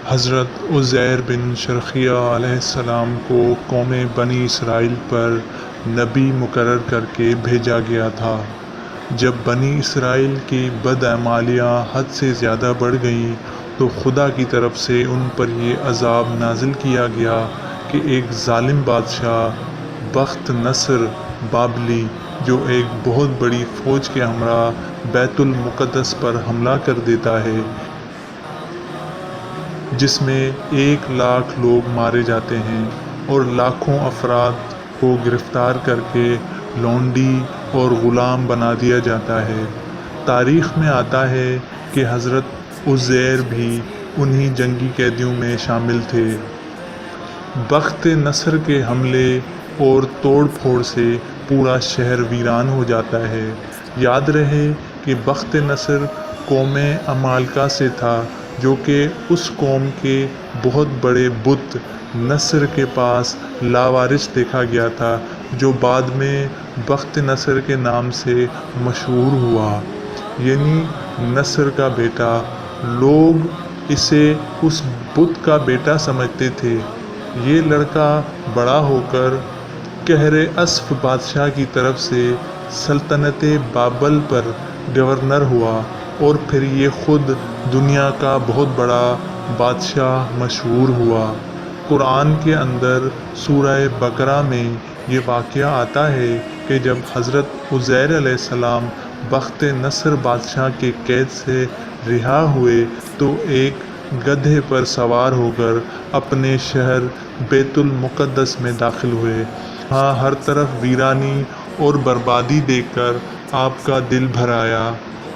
حضرت عزیر بن شرقیہ علیہ السلام کو قوم بنی اسرائیل پر نبی مقرر کر کے بھیجا گیا تھا۔ جب بنی اسرائیل کی بدعمالیاں حد سے زیادہ بڑھ گئیں تو خدا کی طرف سے ان پر یہ عذاب نازل کیا گیا کہ ایک ظالم بادشاہ بخت نصر بابلی جو ایک بہت بڑی فوج کے ہمراہ بیت المقدس پر حملہ کر دیتا ہے، جس میں 1,00,000 لوگ مارے جاتے ہیں اور لاکھوں افراد کو گرفتار کر کے لونڈی اور غلام بنا دیا جاتا ہے۔ تاریخ میں آتا ہے کہ حضرت عزیر بھی انہی جنگی قیدیوں میں شامل تھے۔ بخت نصر کے حملے اور توڑ پھوڑ سے پورا شہر ویران ہو جاتا ہے۔ یاد رہے کہ بخت نصر قوم عمالقہ سے تھا، جو کہ اس قوم کے بہت بڑے بت نصر کے پاس لاوارث دیکھا گیا تھا، جو بعد میں بخت نصر کے نام سے مشہور ہوا، یعنی نصر کا بیٹا۔ لوگ اسے اس بت کا بیٹا سمجھتے تھے۔ یہ لڑکا بڑا ہو کر قہر اسف بادشاہ کی طرف سے سلطنت بابل پر گورنر ہوا اور پھر یہ خود دنیا کا بہت بڑا بادشاہ مشہور ہوا۔ قرآن کے اندر سورہ بقرہ میں یہ واقعہ آتا ہے کہ جب حضرت عزیر علیہ السلام بخت نصر بادشاہ کے قید سے رہا ہوئے تو ایک گدھے پر سوار ہو کر اپنے شہر بیت المقدس میں داخل ہوئے۔ وہاں ہر طرف ویرانی اور بربادی دیکھ کر آپ کا دل بھر آیا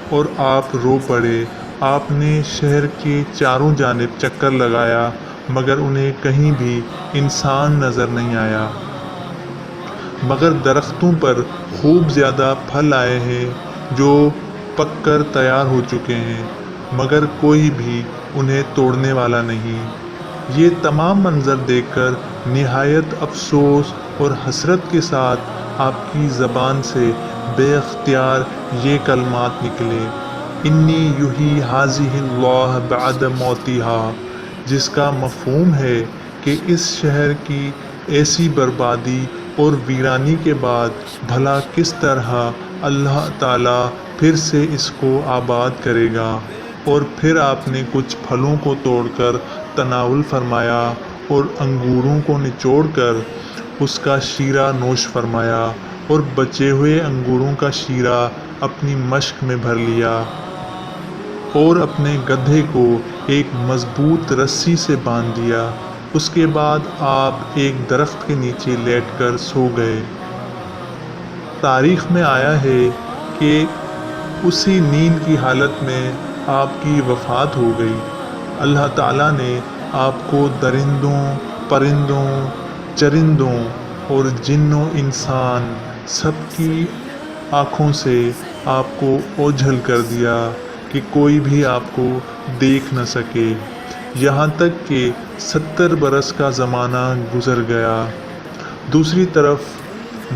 اور آپ رو پڑے۔ آپ نے شہر کے چاروں جانب چکر لگایا مگر انہیں کہیں بھی انسان نظر نہیں آیا، مگر درختوں پر خوب زیادہ پھل آئے ہیں جو پک کر تیار ہو چکے ہیں، مگر کوئی بھی انہیں توڑنے والا نہیں۔ یہ تمام منظر دیکھ کر نہایت افسوس اور حسرت کے ساتھ آپ کی زبان سے بے اختیار یہ کلمات نکلے: انی یحیی ھذہ اللہ بعد موتہا، جس کا مفہوم ہے کہ اس شہر کی ایسی بربادی اور ویرانی کے بعد بھلا کس طرح اللہ تعالیٰ پھر سے اس کو آباد کرے گا۔ اور پھر آپ نے کچھ پھلوں کو توڑ کر تناول فرمایا اور انگوروں کو نچوڑ کر اس کا شیرہ نوش فرمایا اور بچے ہوئے انگوروں کا شیرہ اپنی مشک میں بھر لیا اور اپنے گدھے کو ایک مضبوط رسی سے باندھ دیا۔ اس کے بعد آپ ایک درخت کے نیچے لیٹ کر سو گئے۔ تاریخ میں آیا ہے کہ اسی نیند کی حالت میں آپ کی وفات ہو گئی۔ اللہ تعالیٰ نے آپ کو درندوں، پرندوں، چرندوں اور جن و انسان سب کی آنکھوں سے آپ کو اوجھل کر دیا کہ کوئی بھی آپ کو دیکھ نہ سکے، یہاں تک کہ 70 برس کا زمانہ گزر گیا۔ دوسری طرف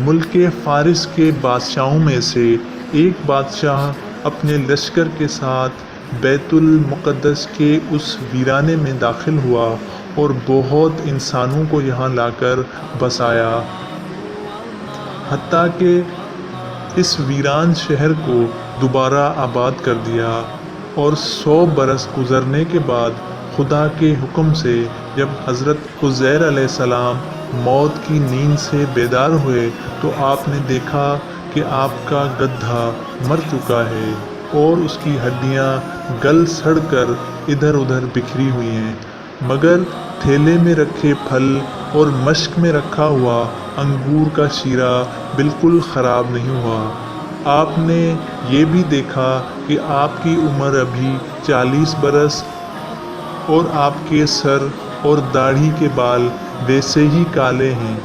ملک فارس کے بادشاہوں میں سے ایک بادشاہ اپنے لشکر کے ساتھ بیت المقدس کے اس ویرانے میں داخل ہوا اور بہت انسانوں کو یہاں لا کر بسایا، حتیٰ کہ اس ویران شہر کو دوبارہ آباد کر دیا۔ اور 100 برس گزرنے کے بعد خدا کے حکم سے جب حضرت عزیر علیہ السلام موت کی نیند سے بیدار ہوئے تو آپ نے دیکھا کہ آپ کا گدھا مر چکا ہے اور اس کی ہڈیاں گل سڑ کر ادھر ادھر بکھری ہوئی ہیں، مگر تھیلے میں رکھے پھل اور مشک میں رکھا ہوا انگور کا شیرہ بالکل خراب نہیں ہوا۔ آپ نے یہ بھی دیکھا کہ آپ کی عمر ابھی 40 برس اور آپ کے سر اور داڑھی کے بال ویسے ہی کالے ہیں۔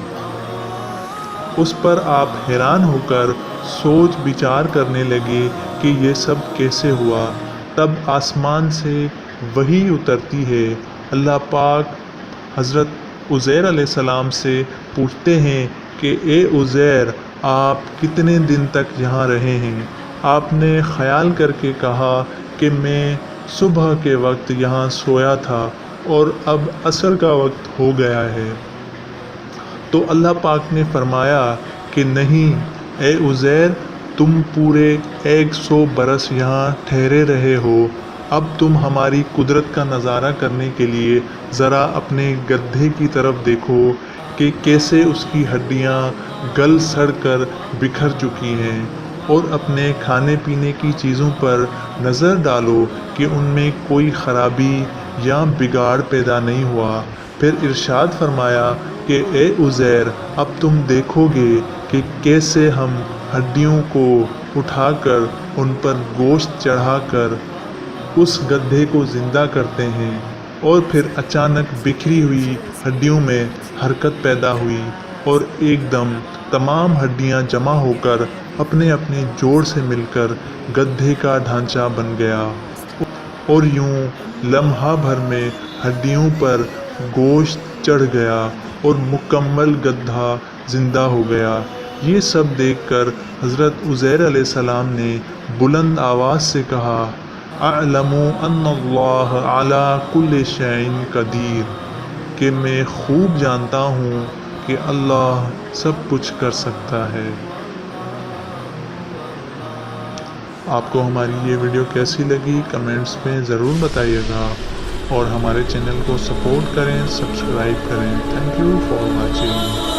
اس پر آپ حیران ہو کر سوچ بچار کرنے لگے کہ یہ سب کیسے ہوا۔ تب آسمان سے وحی اترتی ہے۔ اللہ پاک حضرت عزیر علیہ السلام سے پوچھتے ہیں کہ اے عزیر، آپ کتنے دن تک یہاں رہے ہیں؟ آپ نے خیال کر کے کہا کہ میں صبح کے وقت یہاں سویا تھا اور اب عصر کا وقت ہو گیا ہے۔ تو اللہ پاک نے فرمایا کہ نہیں اے عزیر، تم پورے 100 برس یہاں ٹھہرے رہے ہو، اب تم ہماری قدرت کا نظارہ کرنے کے لیے ذرا اپنے گدھے کی طرف دیکھو کہ کیسے اس کی ہڈیاں گل سڑ کر بکھر چکی ہیں، اور اپنے کھانے پینے کی چیزوں پر نظر ڈالو کہ ان میں کوئی خرابی یا بگاڑ پیدا نہیں ہوا۔ پھر ارشاد فرمایا کہ اے عزیر، اب تم دیکھو گے کہ کیسے ہم ہڈیوں کو اٹھا کر ان پر گوشت چڑھا کر اس گدھے کو زندہ کرتے ہیں۔ اور پھر اچانک بکھری ہوئی ہڈیوں میں حرکت پیدا ہوئی اور ایک دم تمام ہڈیاں جمع ہو کر اپنے اپنے جوڑ سے مل کر گدھے کا ڈھانچہ بن گیا، اور یوں لمحہ بھر میں ہڈیوں پر گوشت چڑھ گیا اور مکمل گدھا زندہ ہو گیا۔ یہ سب دیکھ کر حضرت عزیر علیہ السلام نے بلند آواز سے کہا، اعلم ان اللہ علی کل شیء قدیر، کہ میں خوب جانتا ہوں کہ اللہ سب کچھ کر سکتا ہے۔ آپ کو ہماری یہ ویڈیو کیسی لگی کمنٹس میں ضرور بتائیے گا، اور ہمارے چینل کو سپورٹ کریں، سبسکرائب کریں۔ Thank you for watching.